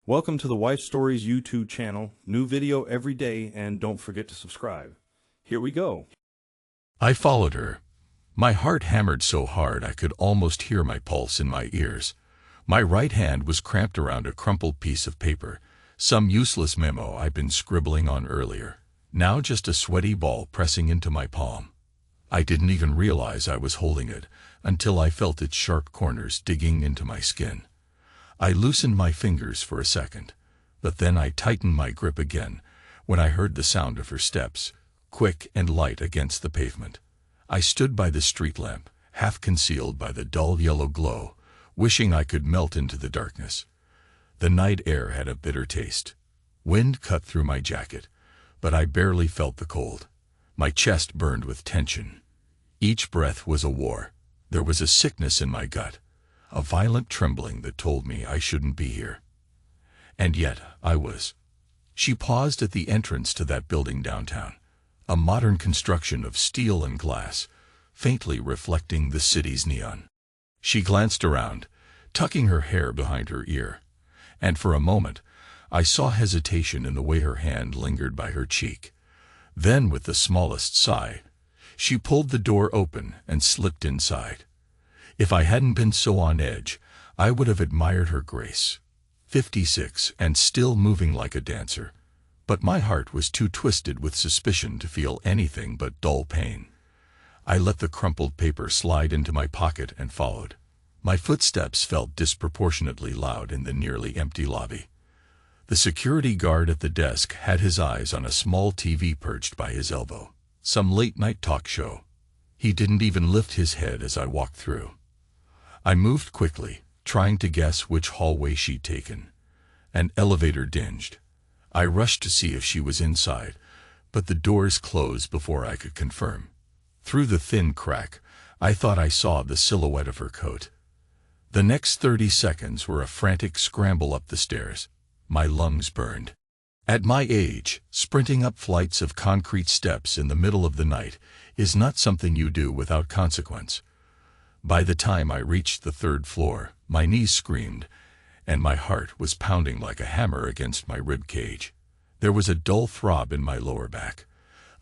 Welcome to the Wife Stories YouTube channel. New video every day, and don't forget to subscribe. Here we go. I followed her. My heart hammered so hard I could almost hear my pulse in my ears. My right hand was cramped around a crumpled piece of paper, some useless memo I'd been scribbling on earlier. Now just a sweaty ball pressing into my palm. I didn't even realize I was holding it until I felt its sharp corners digging into my skin. I loosened my fingers for a second, but then I tightened my grip again when I heard the sound of her steps, quick and light against the pavement. I stood by the street lamp, half concealed by the dull yellow glow, wishing I could melt into the darkness. The night air had a bitter taste. Wind cut through my jacket, but I barely felt the cold. My chest burned with tension. Each breath was a war. There was a sickness in my gut, a violent trembling that told me I shouldn't be here. And yet I was. She paused at the entrance to that building downtown, a modern construction of steel and glass, faintly reflecting the city's neon. She glanced around, tucking her hair behind her ear, and for a moment I saw hesitation in the way her hand lingered by her cheek. Then, with the smallest sigh, she pulled the door open and slipped inside. If I hadn't been so on edge, I would have admired her grace. 56 and still moving like a dancer. But my heart was too twisted with suspicion to feel anything but dull pain. I let the crumpled paper slide into my pocket and followed. My footsteps felt disproportionately loud in the nearly empty lobby. The security guard at the desk had his eyes on a small TV perched by his elbow. Some late-night talk show. He didn't even lift his head as I walked through. I moved quickly, trying to guess which hallway she'd taken. An elevator dinged. I rushed to see if she was inside, but the doors closed before I could confirm. Through the thin crack, I thought I saw the silhouette of her coat. The next 30 seconds were a frantic scramble up the stairs. My lungs burned. At my age, sprinting up flights of concrete steps in the middle of the night is not something you do without consequence. By the time I reached the third floor, my knees screamed, and my heart was pounding like a hammer against my rib cage. There was a dull throb in my lower back,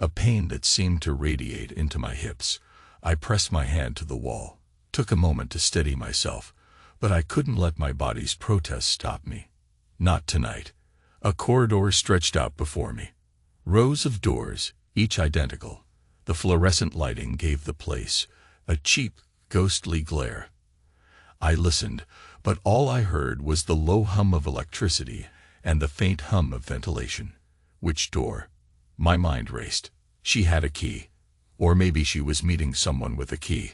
a pain that seemed to radiate into my hips. I pressed my hand to the wall, took a moment to steady myself, but I couldn't let my body's protest stop me. Not tonight. A corridor stretched out before me. Rows of doors, each identical. The fluorescent lighting gave the place a cheap, ghostly glare. I listened, but all I heard was the low hum of electricity and the faint hum of ventilation. Which door? My mind raced. She had a key. Or maybe she was meeting someone with a key.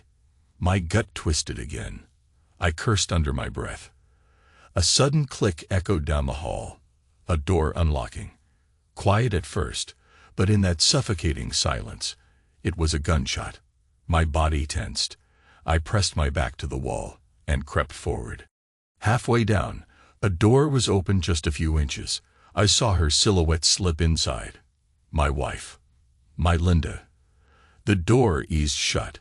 My gut twisted again. I cursed under my breath. A sudden click echoed down the hall. A door unlocking. Quiet at first, but in that suffocating silence, it was a gunshot. My body tensed. I pressed my back to the wall and crept forward. Halfway down, a door was open just a few inches. I saw her silhouette slip inside. My wife. My Linda. The door eased shut.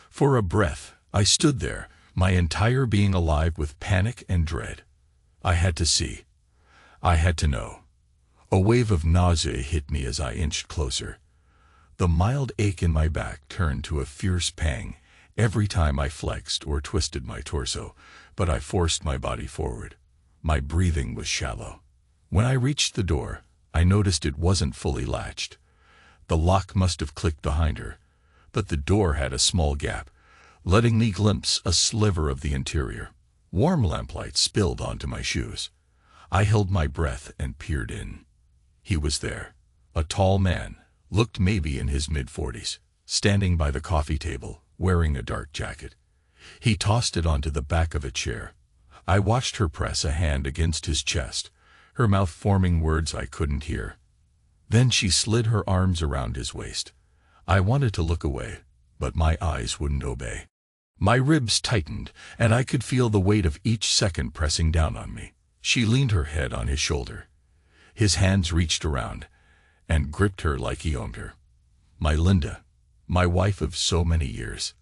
For a breath, I stood there, my entire being alive with panic and dread. I had to see. I had to know. A wave of nausea hit me as I inched closer. The mild ache in my back turned to a fierce pang every time I flexed or twisted my torso, but I forced my body forward. My breathing was shallow. When I reached the door, I noticed it wasn't fully latched. The lock must have clicked behind her, but the door had a small gap, letting me glimpse a sliver of the interior. Warm lamplight spilled onto my shoes. I held my breath and peered in. He was there. A tall man, looked maybe in his mid-40s, standing by the coffee table, wearing a dark jacket. He tossed it onto the back of a chair. I watched her press a hand against his chest, her mouth forming words I couldn't hear. Then she slid her arms around his waist. I wanted to look away, but my eyes wouldn't obey. My ribs tightened, and I could feel the weight of each second pressing down on me. She leaned her head on his shoulder. His hands reached around and gripped her like he owned her. My Linda. My wife of so many years.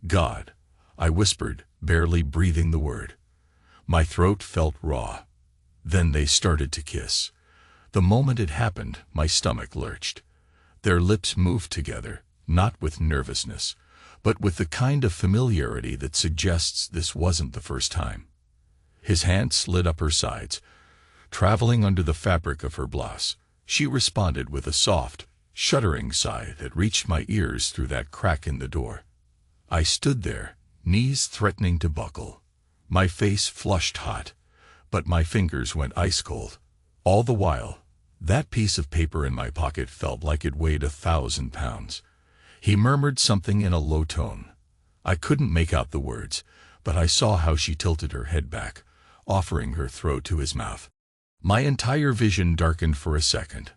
God, I whispered, barely breathing the word. My throat felt raw. Then they started to kiss. The moment it happened, my stomach lurched. Their lips moved together, not with nervousness, but with the kind of familiarity that suggests this wasn't the first time. His hand slid up her sides, traveling under the fabric of her blouse. She responded with a soft, shuddering sigh that reached my ears through that crack in the door. I stood there, knees threatening to buckle. My face flushed hot, but my fingers went ice cold. All the while, that piece of paper in my pocket felt like it weighed 1,000 pounds. He murmured something in a low tone. I couldn't make out the words, but I saw how she tilted her head back, offering her throat to his mouth. My entire vision darkened for a second.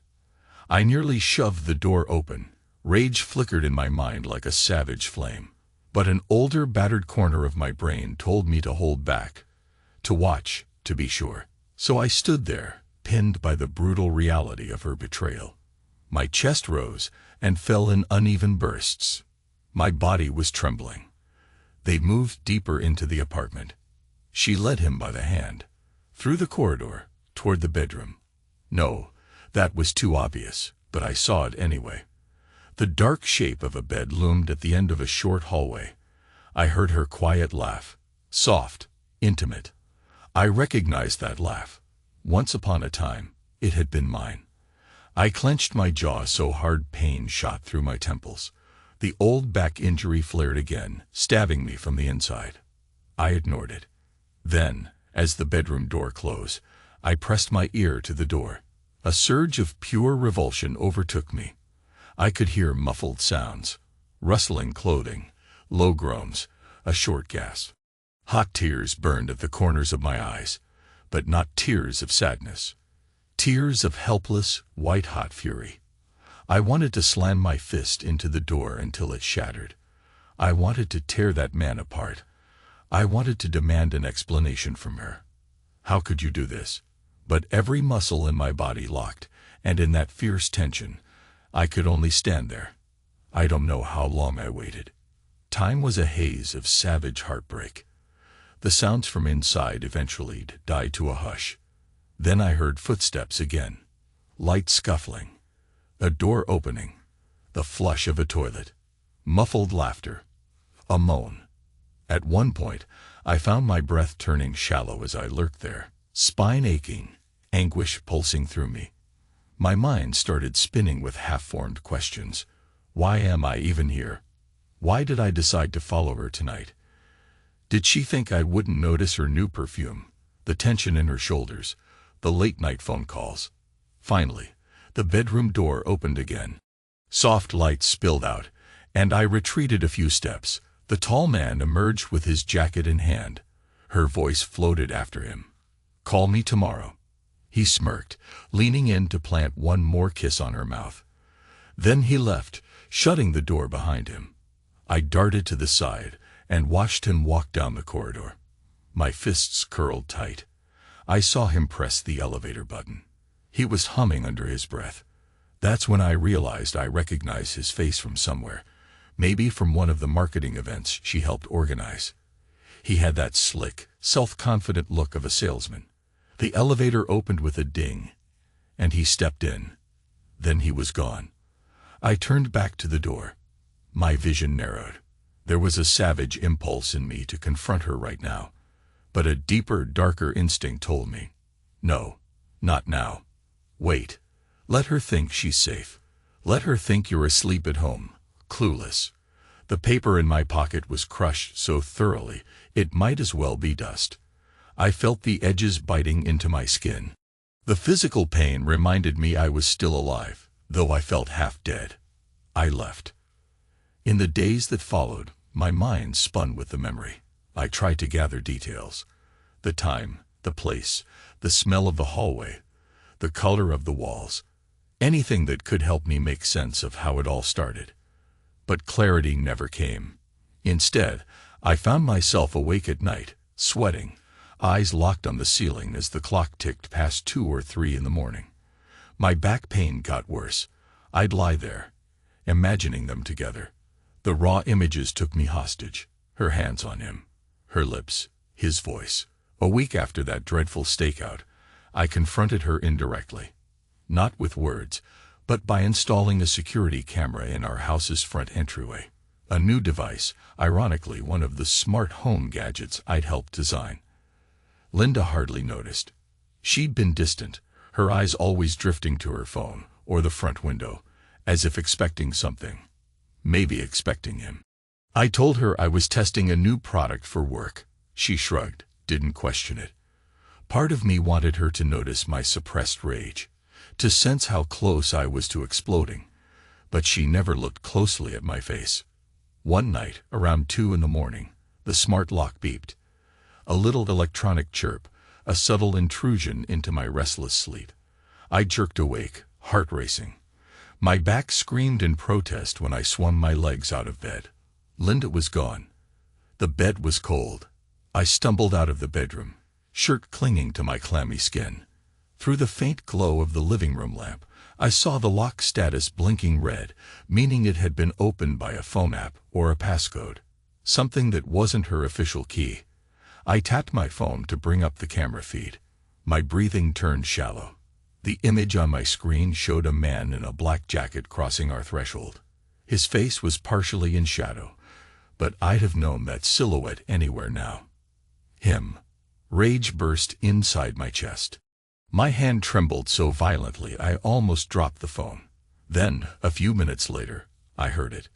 I nearly shoved the door open. Rage flickered in my mind like a savage flame. But an older, battered corner of my brain told me to hold back. To watch, to be sure. So I stood there, pinned by the brutal reality of her betrayal. My chest rose and fell in uneven bursts. My body was trembling. They moved deeper into the apartment. She led him by the hand, through the corridor, toward the bedroom. No, that was too obvious, but I saw it anyway. The dark shape of a bed loomed at the end of a short hallway. I heard her quiet laugh, soft, intimate. I recognized that laugh. Once upon a time, it had been mine. I clenched my jaw so hard pain shot through my temples. The old back injury flared again, stabbing me from the inside. I ignored it. Then, as the bedroom door closed, I pressed my ear to the door. A surge of pure revulsion overtook me. I could hear muffled sounds, rustling clothing, low groans, a short gasp. Hot tears burned at the corners of my eyes, but not tears of sadness. Tears of helpless, white-hot fury. I wanted to slam my fist into the door until it shattered. I wanted to tear that man apart. I wanted to demand an explanation from her. How could you do this? But every muscle in my body locked, and in that fierce tension, I could only stand there. I don't know how long I waited. Time was a haze of savage heartbreak. The sounds from inside eventually died to a hush. Then I heard footsteps again. Light scuffling. A door opening. The flush of a toilet. Muffled laughter. A moan. At one point, I found my breath turning shallow as I lurked there, spine aching, anguish pulsing through me. My mind started spinning with half-formed questions. Why am I even here? Why did I decide to follow her tonight? Did she think I wouldn't notice her new perfume, the tension in her shoulders, the late-night phone calls? Finally, the bedroom door opened again. Soft light spilled out, and I retreated a few steps. The tall man emerged with his jacket in hand. Her voice floated after him. "Call me tomorrow." He smirked, leaning in to plant one more kiss on her mouth. Then he left, shutting the door behind him. I darted to the side and watched him walk down the corridor. My fists curled tight. I saw him press the elevator button. He was humming under his breath. That's when I realized I recognized his face from somewhere, maybe from one of the marketing events she helped organize. He had that slick, self-confident look of a salesman. The elevator opened with a ding, and he stepped in. Then he was gone. I turned back to the door. My vision narrowed. There was a savage impulse in me to confront her right now, but a deeper, darker instinct told me, no, not now. Wait. Let her think she's safe. Let her think you're asleep at home, clueless. The paper in my pocket was crushed so thoroughly it might as well be dust. I felt the edges biting into my skin. The physical pain reminded me I was still alive, though I felt half dead. I left. In the days that followed, my mind spun with the memory. I tried to gather details. The time, the place, the smell of the hallway, the color of the walls. Anything that could help me make sense of how it all started. But clarity never came. Instead, I found myself awake at night, sweating, eyes locked on the ceiling as the clock ticked past 2 or 3 in the morning. My back pain got worse. I'd lie there, imagining them together. The raw images took me hostage. Her hands on him, her lips, his voice. A week after that dreadful stakeout, I confronted her indirectly. Not with words, but by installing a security camera in our house's front entryway. A new device, ironically one of the smart home gadgets I'd helped design. Linda hardly noticed. She'd been distant, her eyes always drifting to her phone or the front window, as if expecting something. Maybe expecting him. I told her I was testing a new product for work. She shrugged, didn't question it. Part of me wanted her to notice my suppressed rage, to sense how close I was to exploding, but she never looked closely at my face. One night, around 2 a.m, the smart lock beeped. A little electronic chirp, a subtle intrusion into my restless sleep. I jerked awake, heart racing. My back screamed in protest when I swung my legs out of bed. Linda was gone. The bed was cold. I stumbled out of the bedroom, shirt clinging to my clammy skin. Through the faint glow of the living room lamp, I saw the lock status blinking red, meaning it had been opened by a phone app or a passcode. Something that wasn't her official key. I tapped my phone to bring up the camera feed. My breathing turned shallow. The image on my screen showed a man in a black jacket crossing our threshold. His face was partially in shadow, but I'd have known that silhouette anywhere now. Him. Rage burst inside my chest. My hand trembled so violently I almost dropped the phone. Then, a few minutes later, I heard it.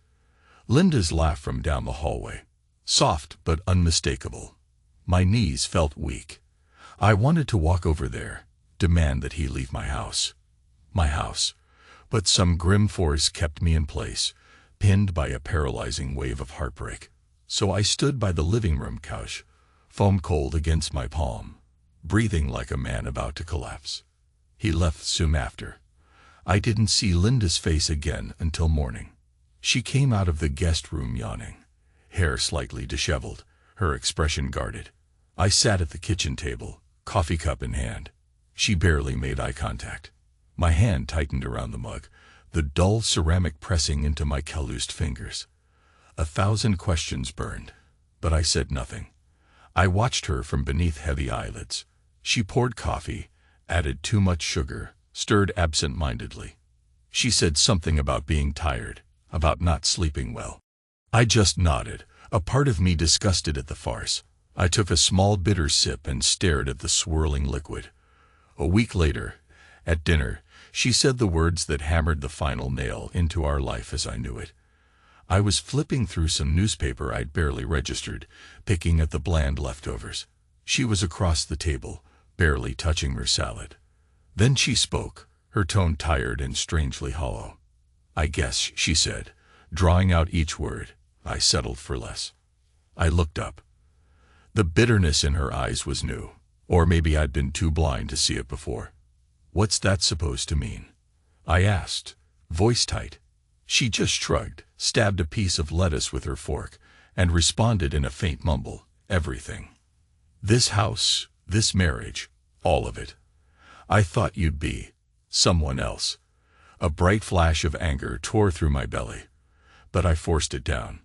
Linda's laugh from down the hallway. Soft but unmistakable. My knees felt weak. I wanted to walk over there, demand that he leave my house. My house. But some grim force kept me in place, pinned by a paralyzing wave of heartbreak. So I stood by the living room couch, foam cold against my palm, breathing like a man about to collapse. He left soon after. I didn't see Linda's face again until morning. She came out of the guest room yawning, hair slightly disheveled, her expression guarded. I sat at the kitchen table, coffee cup in hand. She barely made eye contact. My hand tightened around the mug, the dull ceramic pressing into my calloused fingers. 1,000 questions burned, but I said nothing. I watched her from beneath heavy eyelids. She poured coffee, added too much sugar, stirred absent-mindedly. She said something about being tired, about not sleeping well. I just nodded, a part of me disgusted at the farce. I took a small bitter sip and stared at the swirling liquid. A week later, at dinner, she said the words that hammered the final nail into our life as I knew it. I was flipping through some newspaper I'd barely registered, picking at the bland leftovers. She was across the table, barely touching her salad. Then she spoke, her tone tired and strangely hollow. "I guess," she said, drawing out each word. I settled for less. I looked up. The bitterness in her eyes was new, or maybe I'd been too blind to see it before. "What's that supposed to mean?" I asked, voice tight. She just shrugged, stabbed a piece of lettuce with her fork, and responded in a faint mumble, "Everything. This house, this marriage, all of it. I thought you'd be someone else." A bright flash of anger tore through my belly, but I forced it down.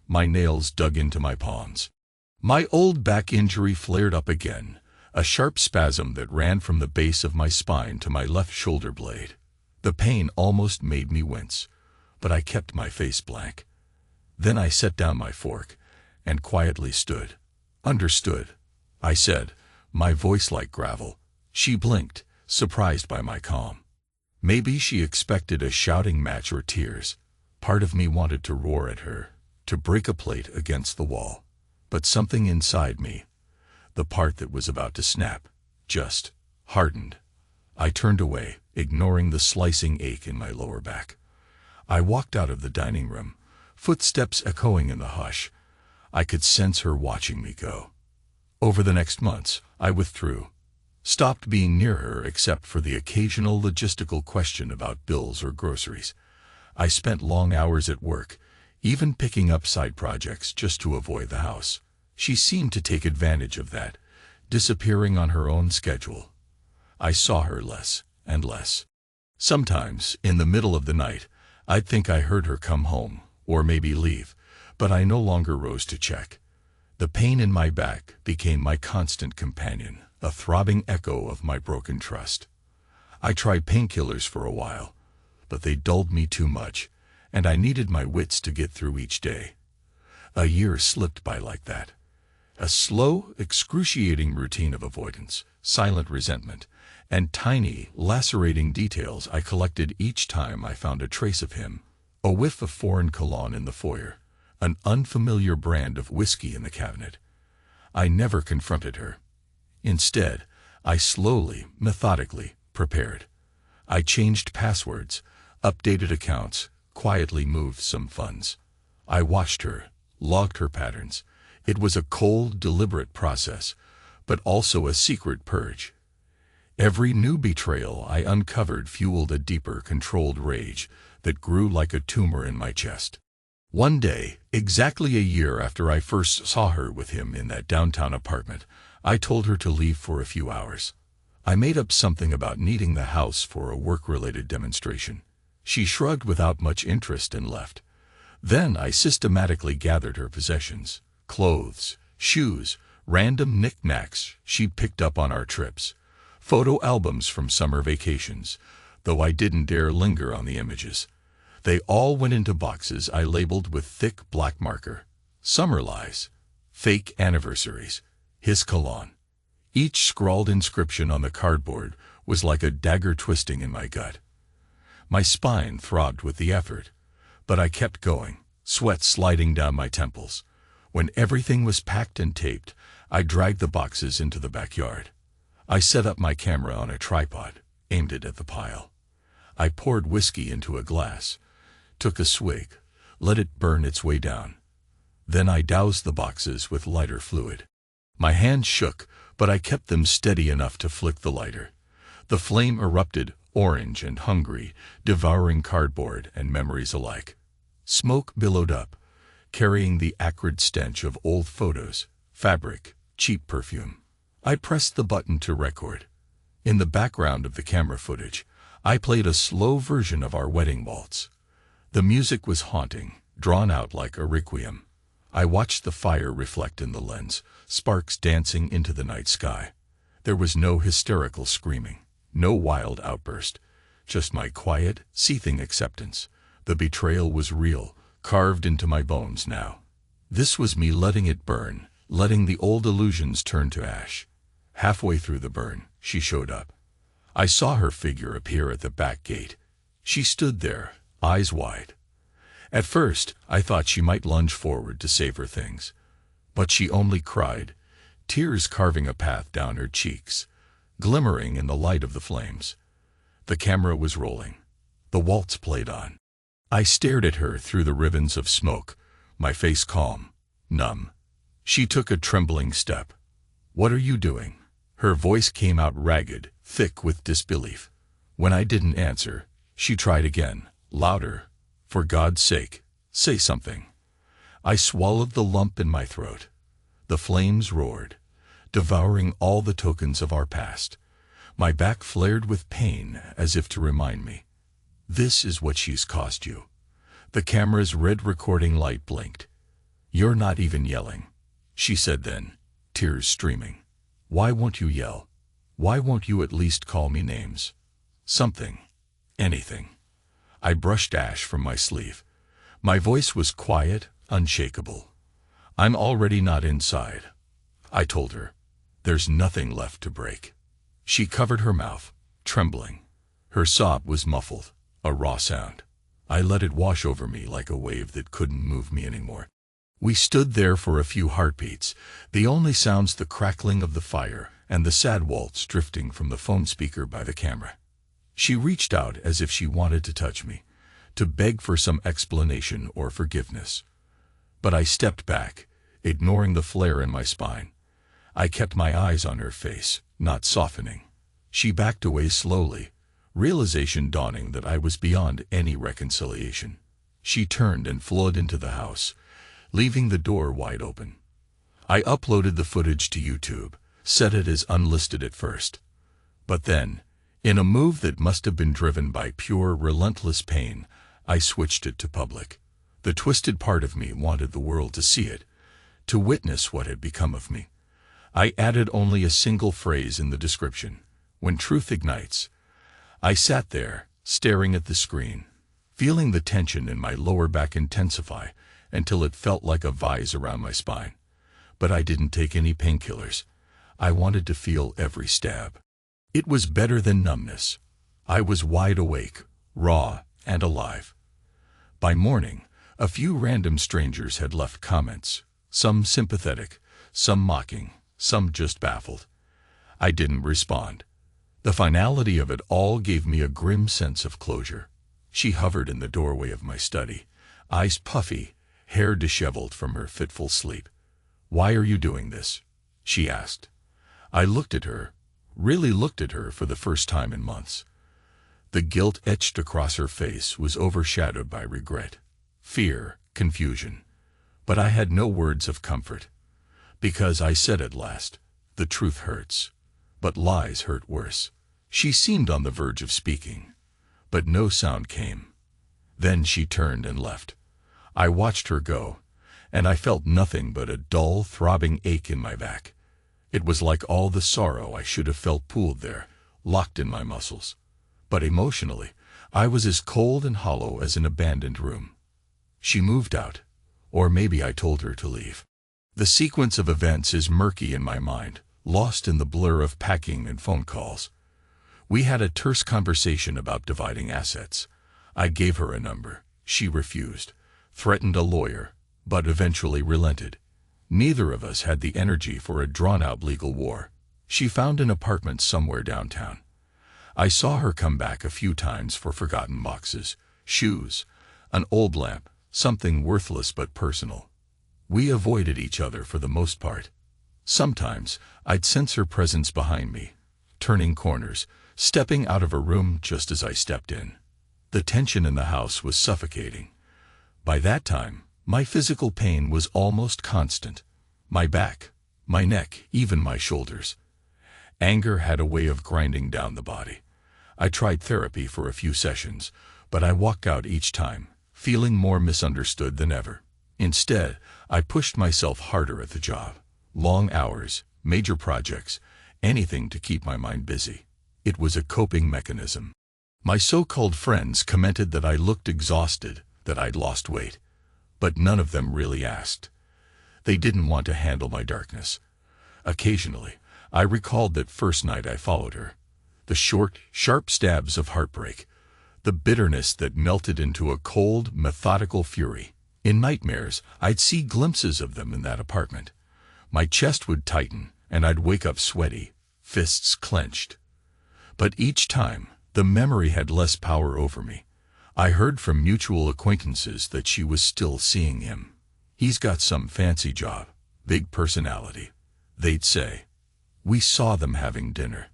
My nails dug into my palms. My old back injury flared up again, a sharp spasm that ran from the base of my spine to my left shoulder blade. The pain almost made me wince, but I kept my face blank. Then I set down my fork and quietly stood. "Understood," I said, my voice like gravel. She blinked, surprised by my calm. Maybe she expected a shouting match or tears. Part of me wanted to roar at her, to break a plate against the wall. But something inside me, the part that was about to snap, just hardened. I turned away, ignoring the slicing ache in my lower back. I walked out of the dining room, footsteps echoing in the hush. I could sense her watching me go. Over the next months, I withdrew, stopped being near her except for the occasional logistical question about bills or groceries. I spent long hours at work, even picking up side projects just to avoid the house. She seemed to take advantage of that, disappearing on her own schedule. I saw her less and less. Sometimes, in the middle of the night, I'd think I heard her come home, or maybe leave, but I no longer rose to check. The pain in my back became my constant companion, a throbbing echo of my broken trust. I tried painkillers for a while, but they dulled me too much, and I needed my wits to get through each day. A year slipped by like that. A slow, excruciating routine of avoidance, silent resentment, and tiny, lacerating details I collected each time I found a trace of him. A whiff of foreign cologne in the foyer, an unfamiliar brand of whiskey in the cabinet. I never confronted her. Instead, I slowly, methodically prepared. I changed passwords, updated accounts, quietly moved some funds. I watched her, logged her patterns. It was a cold, deliberate process, but also a secret purge. Every new betrayal I uncovered fueled a deeper, controlled rage that grew like a tumor in my chest. One day, exactly a year after I first saw her with him in that downtown apartment, I told her to leave for a few hours. I made up something about needing the house for a work-related demonstration. She shrugged without much interest and left. Then I systematically gathered her possessions, clothes, shoes, random knickknacks she'd picked up on our trips, photo albums from summer vacations, though I didn't dare linger on the images. They all went into boxes I labeled with thick black marker. Summer lies, fake anniversaries, his cologne. Each scrawled inscription on the cardboard was like a dagger twisting in my gut. My spine throbbed with the effort, but I kept going, sweat sliding down my temples. When everything was packed and taped, I dragged the boxes into the backyard. I set up my camera on a tripod, aimed it at the pile. I poured whiskey into a glass, took a swig, let it burn its way down. Then I doused the boxes with lighter fluid. My hands shook, but I kept them steady enough to flick the lighter. The flame erupted, orange and hungry, devouring cardboard and memories alike. Smoke billowed up, carrying the acrid stench of old photos, fabric, cheap perfume. I pressed the button to record. In the background of the camera footage, I played a slow version of our wedding waltz. The music was haunting, drawn out like a requiem. I watched the fire reflect in the lens, sparks dancing into the night sky. There was no hysterical screaming, no wild outburst, just my quiet, seething acceptance. The betrayal was real, carved into my bones now. This was me letting it burn, letting the old illusions turn to ash. Halfway through the burn, she showed up. I saw her figure appear at the back gate. She stood there, eyes wide. At first, I thought she might lunge forward to save her things. But she only cried, tears carving a path down her cheeks, glimmering in the light of the flames. The camera was rolling. The waltz played on. I stared at her through the ribbons of smoke, my face calm, numb. She took a trembling step. "What are you doing?" Her voice came out ragged, thick with disbelief. When I didn't answer, she tried again, louder. "For God's sake, say something." I swallowed the lump in my throat. The flames roared, devouring all the tokens of our past. My back flared with pain as if to remind me. This is what she's cost you. The camera's red recording light blinked. "You're not even yelling," she said then, tears streaming. "Why won't you yell? Why won't you at least call me names? Something. Anything." I brushed ash from my sleeve. My voice was quiet, unshakable. "I'm already not inside," I told her. "There's nothing left to break." She covered her mouth, trembling. Her sob was muffled, a raw sound. I let it wash over me like a wave that couldn't move me anymore. We stood there for a few heartbeats, the only sounds the crackling of the fire and the sad waltz drifting from the phone speaker by the camera. She reached out as if she wanted to touch me, to beg for some explanation or forgiveness. But I stepped back, ignoring the flare in my spine. I kept my eyes on her face, not softening. She backed away slowly, realization dawning that I was beyond any reconciliation. She turned and flowed into the house, leaving the door wide open. I uploaded the footage to YouTube, set it as unlisted at first. But then, in a move that must have been driven by pure, relentless pain, I switched it to public. The twisted part of me wanted the world to see it, to witness what had become of me. I added only a single phrase in the description. When truth ignites. I sat there, staring at the screen, feeling the tension in my lower back intensify until it felt like a vise around my spine. But I didn't take any painkillers. I wanted to feel every stab. It was better than numbness. I was wide awake, raw, and alive. By morning, a few random strangers had left comments, some sympathetic, some mocking, some just baffled. I didn't respond. The finality of it all gave me a grim sense of closure. She hovered in the doorway of my study, eyes puffy, hair disheveled from her fitful sleep. "Why are you doing this?" she asked. I looked at her, really looked at her for the first time in months. The guilt etched across her face was overshadowed by regret, fear, confusion. But I had no words of comfort. Because I said at last, the truth hurts. But lies hurt worse. She seemed on the verge of speaking, but no sound came. Then she turned and left. I watched her go, and I felt nothing but a dull, throbbing ache in my back. It was like all the sorrow I should have felt pooled there, locked in my muscles. But emotionally, I was as cold and hollow as an abandoned room. She moved out, or maybe I told her to leave. The sequence of events is murky in my mind, lost in the blur of packing and phone calls. We had a terse conversation about dividing assets. I gave her a number. She refused, threatened a lawyer, but eventually relented. Neither of us had the energy for a drawn-out legal war. She found an apartment somewhere downtown. I saw her come back a few times for forgotten boxes, shoes, an old lamp, something worthless but personal. We avoided each other for the most part. Sometimes I'd sense her presence behind me, turning corners, stepping out of a room just as I stepped in. The tension in the house was suffocating. By that time, my physical pain was almost constant. My back, my neck, even my shoulders. Anger had a way of grinding down the body. I tried therapy for a few sessions, but I walked out each time, feeling more misunderstood than ever. Instead, I pushed myself harder at the job. Long hours, major projects, anything to keep my mind busy. It was a coping mechanism. My so-called friends commented that I looked exhausted, that I'd lost weight. But none of them really asked. They didn't want to handle my darkness. Occasionally, I recalled that first night I followed her. The short, sharp stabs of heartbreak. The bitterness that melted into a cold, methodical fury. In nightmares, I'd see glimpses of them in that apartment. My chest would tighten, and I'd wake up sweaty, fists clenched. But each time, the memory had less power over me. I heard from mutual acquaintances that she was still seeing him. "He's got some fancy job, big personality," they'd say. We saw them having dinner.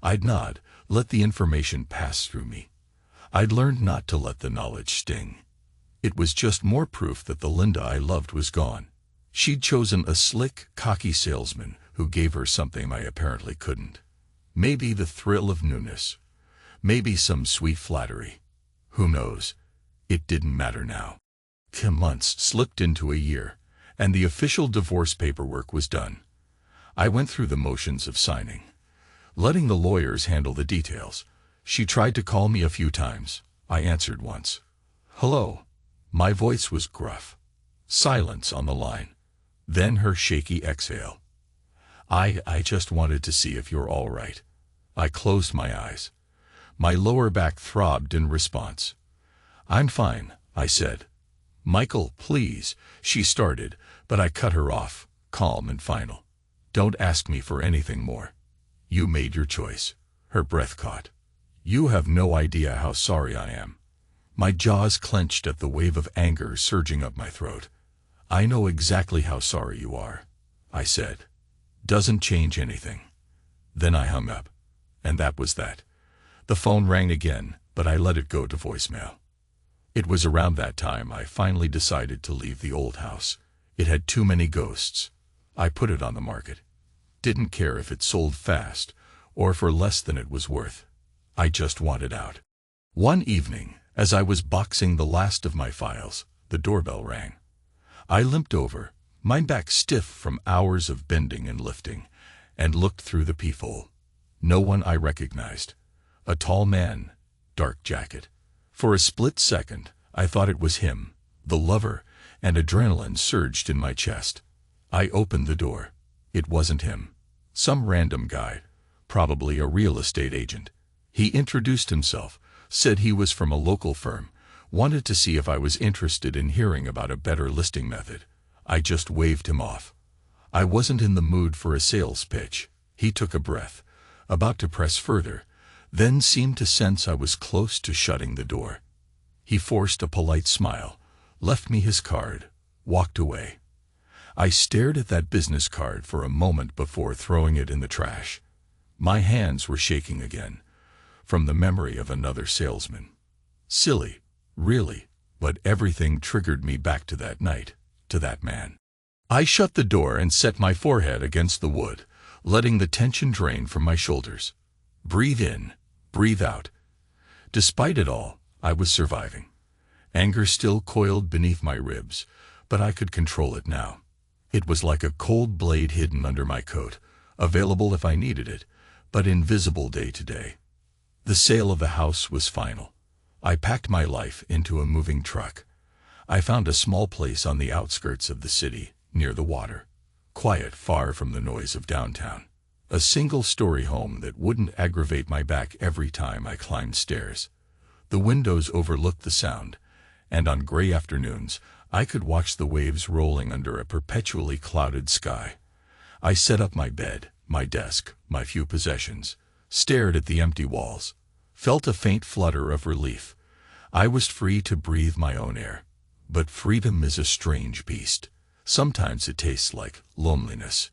I'd nod, let the information pass through me. I'd learned not to let the knowledge sting. It was just more proof that the Linda I loved was gone. She'd chosen a slick, cocky salesman who gave her something I apparently couldn't. Maybe the thrill of newness. Maybe some sweet flattery. Who knows? It didn't matter now. 10 months slipped into a year, and the official divorce paperwork was done. I went through the motions of signing, letting the lawyers handle the details. She tried to call me a few times. I answered once. "Hello." My voice was gruff. Silence on the line. Then her shaky exhale. I just wanted to see if you're all right." I closed my eyes. My lower back throbbed in response. "I'm fine," I said. "Michael, please," she started, but I cut her off, calm and final. "Don't ask me for anything more. You made your choice." Her breath caught. "You have no idea how sorry I am." My jaws clenched at the wave of anger surging up my throat. "I know exactly how sorry you are," I said. "Doesn't change anything." Then I hung up. And that was that. The phone rang again, but I let it go to voicemail. It was around that time I finally decided to leave the old house. It had too many ghosts. I put it on the market. Didn't care if it sold fast, or for less than it was worth. I just wanted out. One evening, as I was boxing the last of my files, the doorbell rang. I limped over, my back stiff from hours of bending and lifting, and looked through the peephole. No one I recognized. A tall man, dark jacket. For a split second, I thought it was him, the lover, and adrenaline surged in my chest. I opened the door. It wasn't him. Some random guy, probably a real estate agent. He introduced himself, said he was from a local firm, wanted to see if I was interested in hearing about a better listing method. I just waved him off. I wasn't in the mood for a sales pitch. He took a breath, about to press further, then seemed to sense I was close to shutting the door. He forced a polite smile, left me his card, walked away. I stared at that business card for a moment before throwing it in the trash. My hands were shaking again, from the memory of another salesman. Silly, really, but everything triggered me back to that night, to that man. I shut the door and set my forehead against the wood, letting the tension drain from my shoulders. Breathe in, breathe out. Despite it all, I was surviving. Anger still coiled beneath my ribs, but I could control it now. It was like a cold blade hidden under my coat, available if I needed it, but invisible day to day. The sale of the house was final. I packed my life into a moving truck. I found a small place on the outskirts of the city, near the water. Quiet, far from the noise of downtown. A single-story home that wouldn't aggravate my back every time I climbed stairs. The windows overlooked the sound, and on gray afternoons, I could watch the waves rolling under a perpetually clouded sky. I set up my bed, my desk, my few possessions, stared at the empty walls, felt a faint flutter of relief. I was free to breathe my own air. But freedom is a strange beast. Sometimes it tastes like loneliness.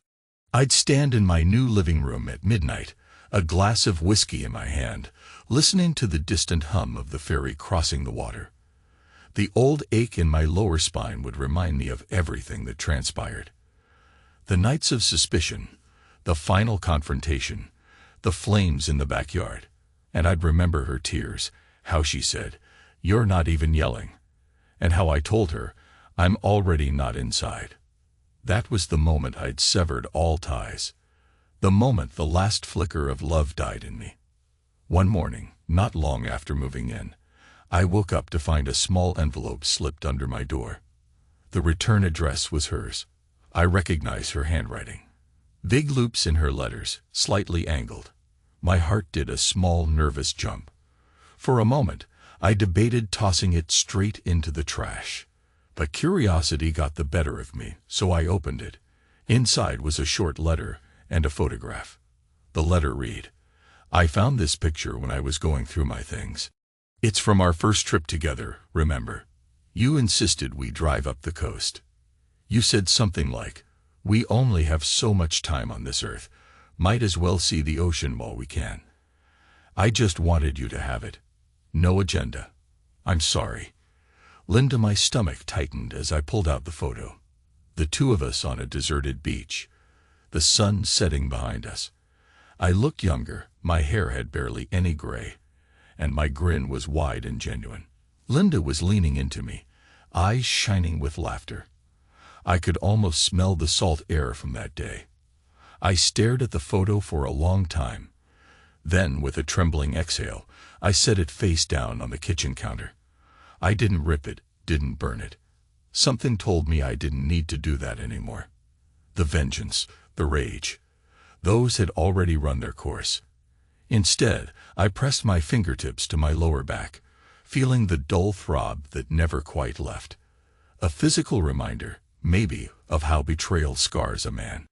I'd stand in my new living room at midnight, a glass of whiskey in my hand, listening to the distant hum of the ferry crossing the water. The old ache in my lower spine would remind me of everything that transpired. The nights of suspicion, the final confrontation, the flames in the backyard. And I'd remember her tears, how she said, "You're not even yelling," and how I told her, "I'm already not inside." That was the moment I'd severed all ties. The moment the last flicker of love died in me. One morning, not long after moving in, I woke up to find a small envelope slipped under my door. The return address was hers. I recognized her handwriting. Big loops in her letters, slightly angled. My heart did a small nervous jump. For a moment, I debated tossing it straight into the trash. But curiosity got the better of me, so I opened it. Inside was a short letter and a photograph. The letter read, "I found this picture when I was going through my things. It's from our first trip together, remember? You insisted we drive up the coast. You said something like, 'We only have so much time on this earth. Might as well see the ocean while we can.' I just wanted you to have it. No agenda. I'm sorry." Linda, my stomach tightened as I pulled out the photo. The two of us on a deserted beach. The sun setting behind us. I looked younger, my hair had barely any gray, and my grin was wide and genuine. Linda was leaning into me, eyes shining with laughter. I could almost smell the salt air from that day. I stared at the photo for a long time. Then, with a trembling exhale, I set it face down on the kitchen counter. I didn't rip it, didn't burn it. Something told me I didn't need to do that anymore. The vengeance, the rage, those had already run their course. Instead, I pressed my fingertips to my lower back, feeling the dull throb that never quite left. A physical reminder, maybe, of how betrayal scars a man.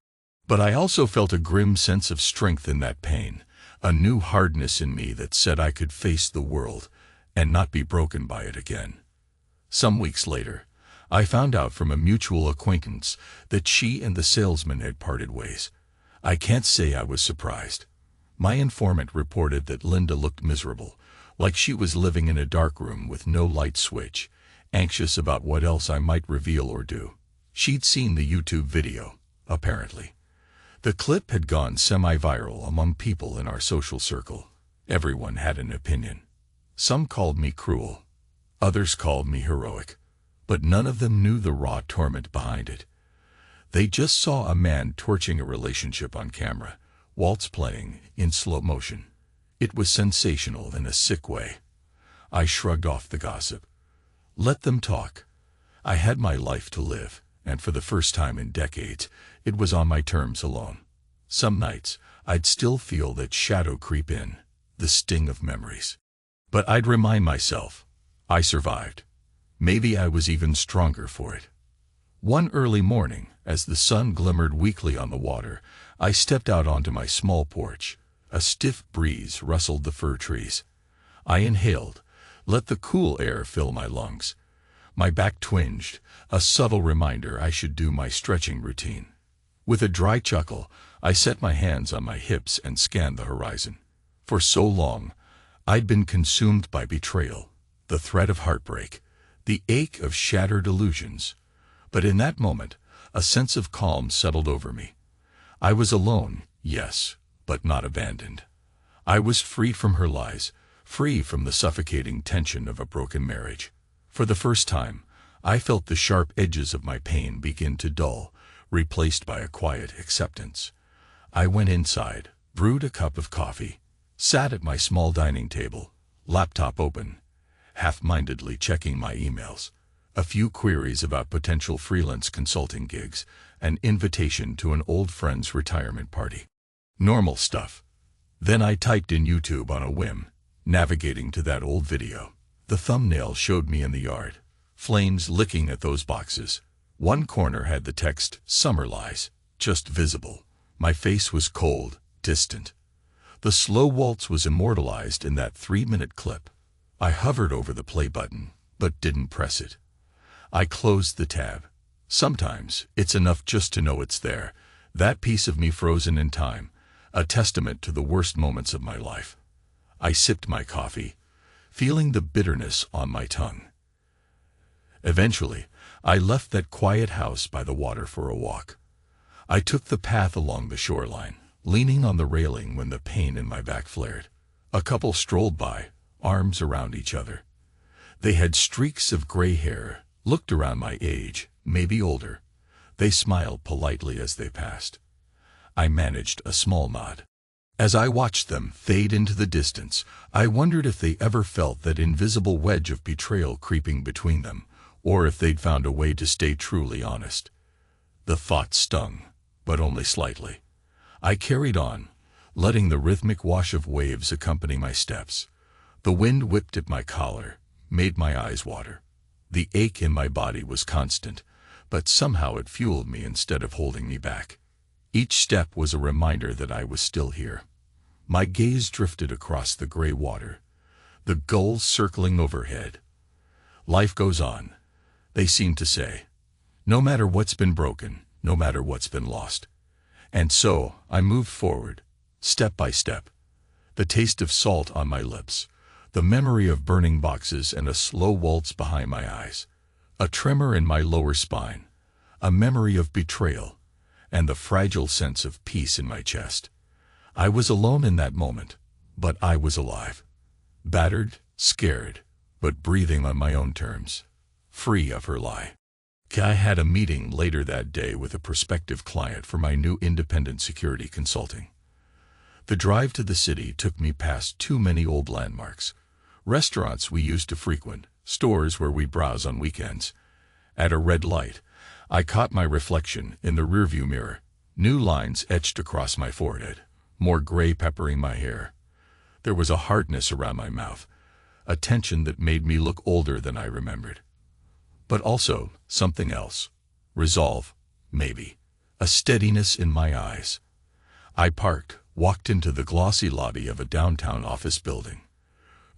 But I also felt a grim sense of strength in that pain, a new hardness in me that said I could face the world and not be broken by it again. Some weeks later, I found out from a mutual acquaintance that she and the salesman had parted ways. I can't say I was surprised. My informant reported that Linda looked miserable, like she was living in a dark room with no light switch, anxious about what else I might reveal or do. She'd seen the YouTube video, apparently. The clip had gone semi-viral among people in our social circle. Everyone had an opinion. Some called me cruel. Others called me heroic. But none of them knew the raw torment behind it. They just saw a man torching a relationship on camera, waltz playing in slow motion. It was sensational in a sick way. I shrugged off the gossip. Let them talk. I had my life to live, and for the first time in decades, it was on my terms alone. Some nights, I'd still feel that shadow creep in, the sting of memories. But I'd remind myself, I survived. Maybe I was even stronger for it. One early morning, as the sun glimmered weakly on the water, I stepped out onto my small porch. A stiff breeze rustled the fir trees. I inhaled, let the cool air fill my lungs. My back twinged, a subtle reminder I should do my stretching routine. With a dry chuckle, I set my hands on my hips and scanned the horizon. For so long, I'd been consumed by betrayal, the threat of heartbreak, the ache of shattered illusions. But in that moment, a sense of calm settled over me. I was alone, yes, but not abandoned. I was free from her lies, free from the suffocating tension of a broken marriage. For the first time, I felt the sharp edges of my pain begin to dull, replaced by a quiet acceptance. I went inside, brewed a cup of coffee, sat at my small dining table, laptop open, half-mindedly checking my emails. A few queries about potential freelance consulting gigs, an invitation to an old friend's retirement party. Normal stuff. Then I typed in YouTube on a whim, navigating to that old video. The thumbnail showed me in the yard, flames licking at those boxes. One corner had the text, "Summer Lies," just visible. My face was cold, distant. The slow waltz was immortalized in that 3-minute clip. I hovered over the play button, but didn't press it. I closed the tab. Sometimes it's enough just to know it's there, that piece of me frozen in time, a testament to the worst moments of my life. I sipped my coffee, feeling the bitterness on my tongue. Eventually, I left that quiet house by the water for a walk. I took the path along the shoreline, leaning on the railing when the pain in my back flared. A couple strolled by, arms around each other. They had streaks of gray hair, looked around my age, maybe older. They smiled politely as they passed. I managed a small nod. As I watched them fade into the distance, I wondered if they ever felt that invisible wedge of betrayal creeping between them, or if they'd found a way to stay truly honest. The thought stung, but only slightly. I carried on, letting the rhythmic wash of waves accompany my steps. The wind whipped at my collar, made my eyes water. The ache in my body was constant, but somehow it fueled me instead of holding me back. Each step was a reminder that I was still here. My gaze drifted across the gray water, the gulls circling overhead. Life goes on, they seem to say, no matter what's been broken, no matter what's been lost. And so I moved forward, step by step, the taste of salt on my lips, the memory of burning boxes and a slow waltz behind my eyes, a tremor in my lower spine, a memory of betrayal, and the fragile sense of peace in my chest. I was alone in that moment, but I was alive. Battered, scared, but breathing on my own terms, free of her lie. I had a meeting later that day with a prospective client for my new independent security consulting. The drive to the city took me past too many old landmarks. Restaurants we used to frequent, stores where we browse on weekends. At a red light, I caught my reflection in the rearview mirror, new lines etched across my forehead, more gray peppering my hair. There was a hardness around my mouth, a tension that made me look older than I remembered. But also something else. Resolve, maybe. A steadiness in my eyes. I parked, walked into the glossy lobby of a downtown office building.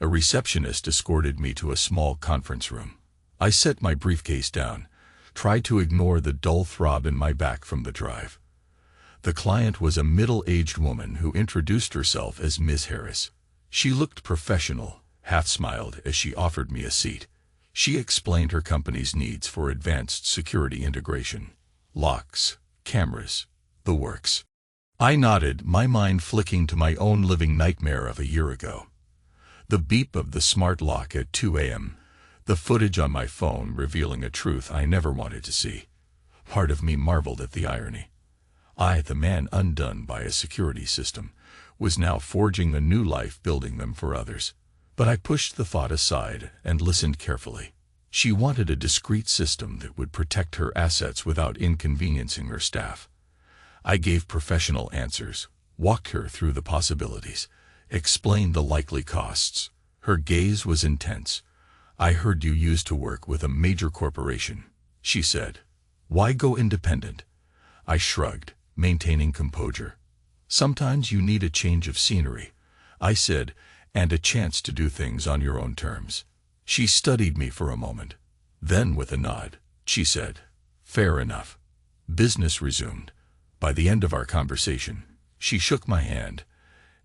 A receptionist escorted me to a small conference room. I set my briefcase down, tried to ignore the dull throb in my back from the drive. The client was a middle-aged woman who introduced herself as Ms. Harris. She looked professional, half-smiled as she offered me a seat. She explained her company's needs for advanced security integration. Locks, cameras, the works. I nodded, my mind flicking to my own living nightmare of a year ago. The beep of the smart lock at 2 a.m., the footage on my phone revealing a truth I never wanted to see. Part of me marveled at the irony. I, the man undone by a security system, was now forging a new life building them for others. But I pushed the thought aside and listened carefully. She wanted a discreet system that would protect her assets without inconveniencing her staff. I gave professional answers, walked her through the possibilities, explained the likely costs. Her gaze was intense. "I heard you used to work with a major corporation," she said. "Why go independent?" I shrugged, maintaining composure. "Sometimes you need a change of scenery," I said, "and a chance to do things on your own terms." She studied me for a moment. Then, with a nod, she said, "Fair enough." Business resumed. By the end of our conversation, she shook my hand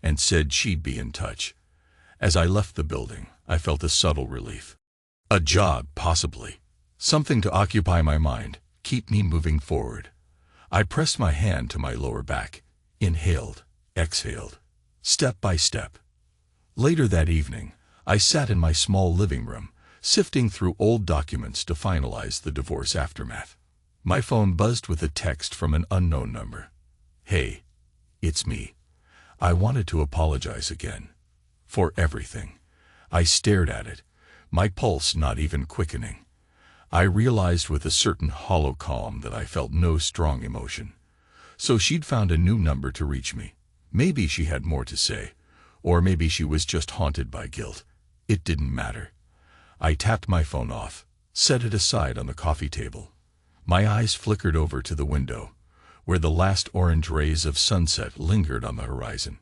and said she'd be in touch. As I left the building, I felt a subtle relief. A job, possibly. Something to occupy my mind, keep me moving forward. I pressed my hand to my lower back, inhaled, exhaled, step by step. Later that evening, I sat in my small living room, sifting through old documents to finalize the divorce aftermath. My phone buzzed with a text from an unknown number. "Hey, it's me. I wanted to apologize again. For everything." I stared at it, my pulse not even quickening. I realized with a certain hollow calm that I felt no strong emotion. So she'd found a new number to reach me. Maybe she had more to say, or maybe she was just haunted by guilt. It didn't matter. I tapped my phone off, set it aside on the coffee table. My eyes flickered over to the window, where the last orange rays of sunset lingered on the horizon.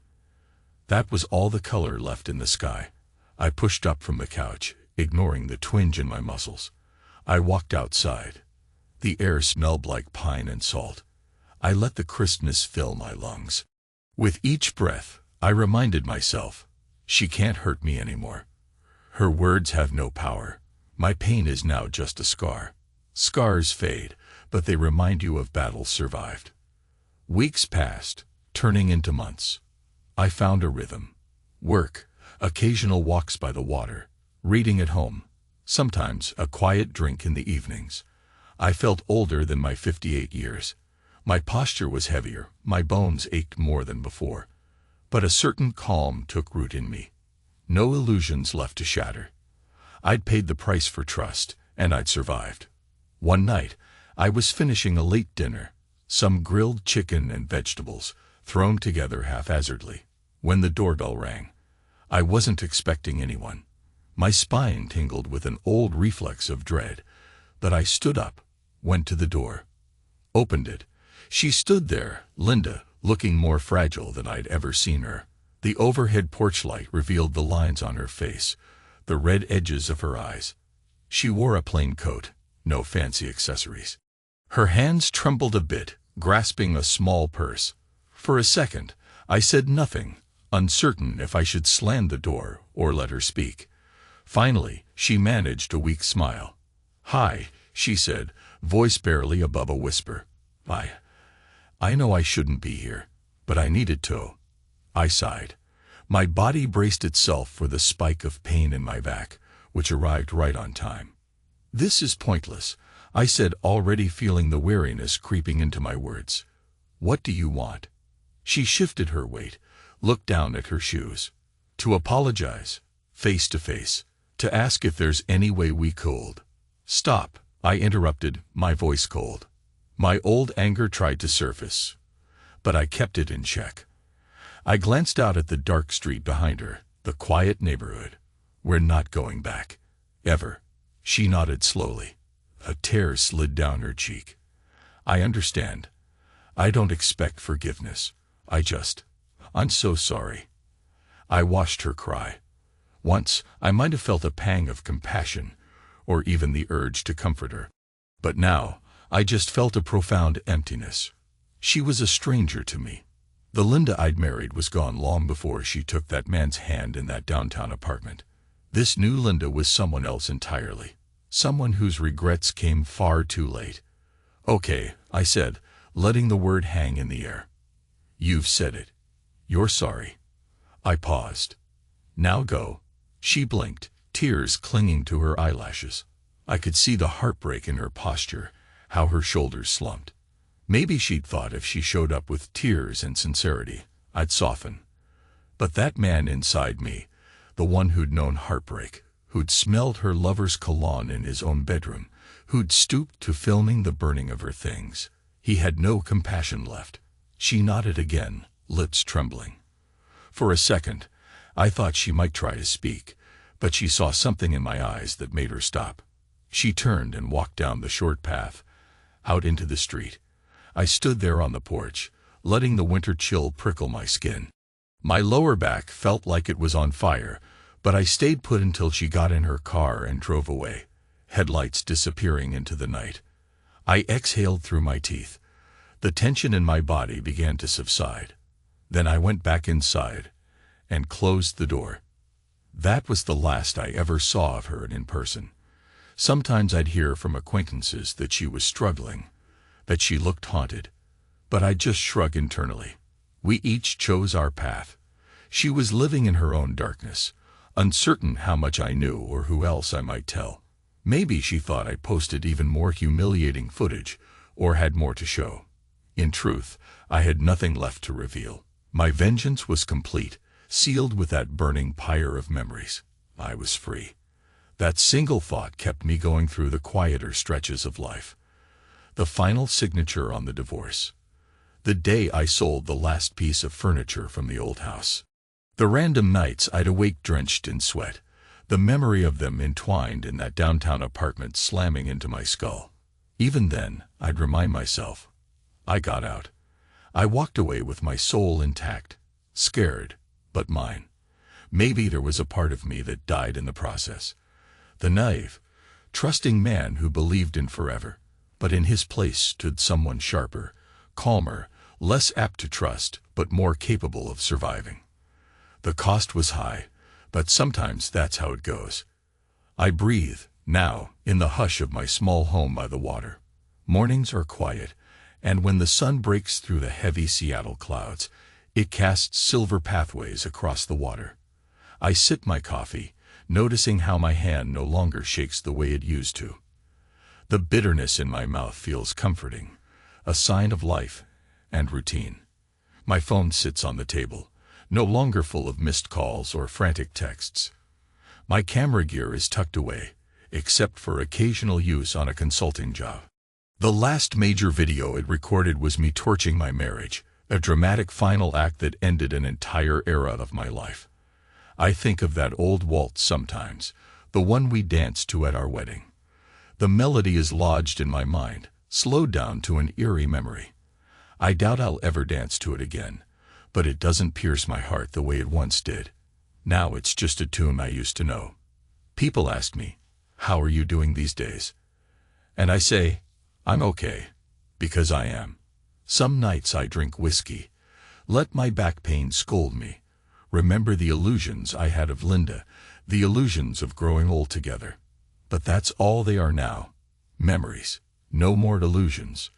That was all the color left in the sky. I pushed up from the couch, ignoring the twinge in my muscles. I walked outside. The air smelled like pine and salt. I let the crispness fill my lungs. With each breath, I reminded myself, she can't hurt me anymore. Her words have no power. My pain is now just a scar. Scars fade, but they remind you of battles survived. Weeks passed, turning into months. I found a rhythm. Work, occasional walks by the water, reading at home, sometimes a quiet drink in the evenings. I felt older than my 58 years. My posture was heavier, my bones ached more than before. But a certain calm took root in me. No illusions left to shatter. I'd paid the price for trust, and I'd survived. One night, I was finishing a late dinner, some grilled chicken and vegetables, thrown together haphazardly, when the doorbell rang. I wasn't expecting anyone. My spine tingled with an old reflex of dread, but I stood up, went to the door, opened it. She stood there, Linda, looking more fragile than I'd ever seen her. The overhead porch light revealed the lines on her face, the red edges of her eyes. She wore a plain coat, no fancy accessories. Her hands trembled a bit, grasping a small purse. For a second, I said nothing, uncertain if I should slam the door or let her speak. Finally, she managed a weak smile. "Hi," she said, voice barely above a whisper. I know I shouldn't be here, but I needed to." I sighed. My body braced itself for the spike of pain in my back, which arrived right on time. "This is pointless," I said, already feeling the weariness creeping into my words. "What do you want?" She shifted her weight, looked down at her shoes. "To apologize, face to face, to ask if there's any way we could." "Stop," I interrupted, my voice cold. My old anger tried to surface, but I kept it in check. I glanced out at the dark street behind her, the quiet neighborhood. "We're not going back. Ever." She nodded slowly. A tear slid down her cheek. "I understand. I don't expect forgiveness. I'm so sorry." I watched her cry. Once, I might have felt a pang of compassion, or even the urge to comfort her. But now, I just felt a profound emptiness. She was a stranger to me. The Linda I'd married was gone long before she took that man's hand in that downtown apartment. This new Linda was someone else entirely. Someone whose regrets came far too late. "Okay," I said, letting the word hang in the air. "You've said it. You're sorry." I paused. "Now go." She blinked, tears clinging to her eyelashes. I could see the heartbreak in her posture, how her shoulders slumped. Maybe she'd thought if she showed up with tears and sincerity, I'd soften. But that man inside me, the one who'd known heartbreak, who'd smelled her lover's cologne in his own bedroom, who'd stooped to filming the burning of her things, he had no compassion left. She nodded again, lips trembling. For a second, I thought she might try to speak, but she saw something in my eyes that made her stop. She turned and walked down the short path, out into the street. I stood there on the porch, letting the winter chill prickle my skin. My lower back felt like it was on fire, but I stayed put until she got in her car and drove away, headlights disappearing into the night. I exhaled through my teeth. The tension in my body began to subside. Then I went back inside and closed the door. That was the last I ever saw of her in person. Sometimes I'd hear from acquaintances that she was struggling, that she looked haunted, but I'd just shrug internally. We each chose our path. She was living in her own darkness, uncertain how much I knew or who else I might tell. Maybe she thought I posted even more humiliating footage or had more to show. In truth, I had nothing left to reveal. My vengeance was complete, sealed with that burning pyre of memories. I was free. That single thought kept me going through the quieter stretches of life. The final signature on the divorce. The day I sold the last piece of furniture from the old house. The random nights I'd awake drenched in sweat, the memory of them entwined in that downtown apartment slamming into my skull. Even then, I'd remind myself, I got out. I walked away with my soul intact, scared, but mine. Maybe there was a part of me that died in the process. The naive, trusting man who believed in forever, but in his place stood someone sharper, calmer, less apt to trust, but more capable of surviving. The cost was high, but sometimes that's how it goes. I breathe, now, in the hush of my small home by the water. Mornings are quiet, and when the sun breaks through the heavy Seattle clouds, it casts silver pathways across the water. I sip my coffee, noticing how my hand no longer shakes the way it used to. The bitterness in my mouth feels comforting, a sign of life and routine. My phone sits on the table, no longer full of missed calls or frantic texts. My camera gear is tucked away, except for occasional use on a consulting job. The last major video it recorded was me torching my marriage, a dramatic final act that ended an entire era of my life. I think of that old waltz sometimes, the one we danced to at our wedding. The melody is lodged in my mind, slowed down to an eerie memory. I doubt I'll ever dance to it again, but it doesn't pierce my heart the way it once did. Now it's just a tune I used to know. People ask me, how are you doing these days? And I say, I'm okay, because I am. Some nights I drink whiskey, let my back pain scold me, remember the illusions I had of Linda, the illusions of growing old together. But that's all they are now. Memories. No more illusions.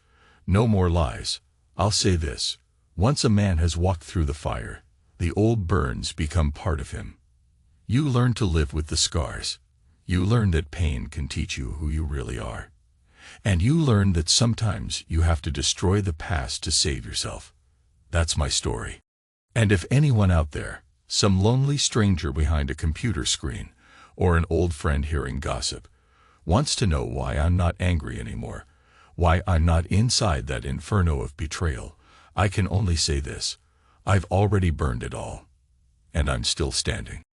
No more lies. I'll say this. Once a man has walked through the fire, the old burns become part of him. You learn to live with the scars. You learn that pain can teach you who you really are. And you learn that sometimes you have to destroy the past to save yourself. That's my story. And if anyone out there, some lonely stranger behind a computer screen, or an old friend hearing gossip, wants to know why I'm not angry anymore, why I'm not inside that inferno of betrayal, I can only say this. I've already burned it all. And I'm still standing.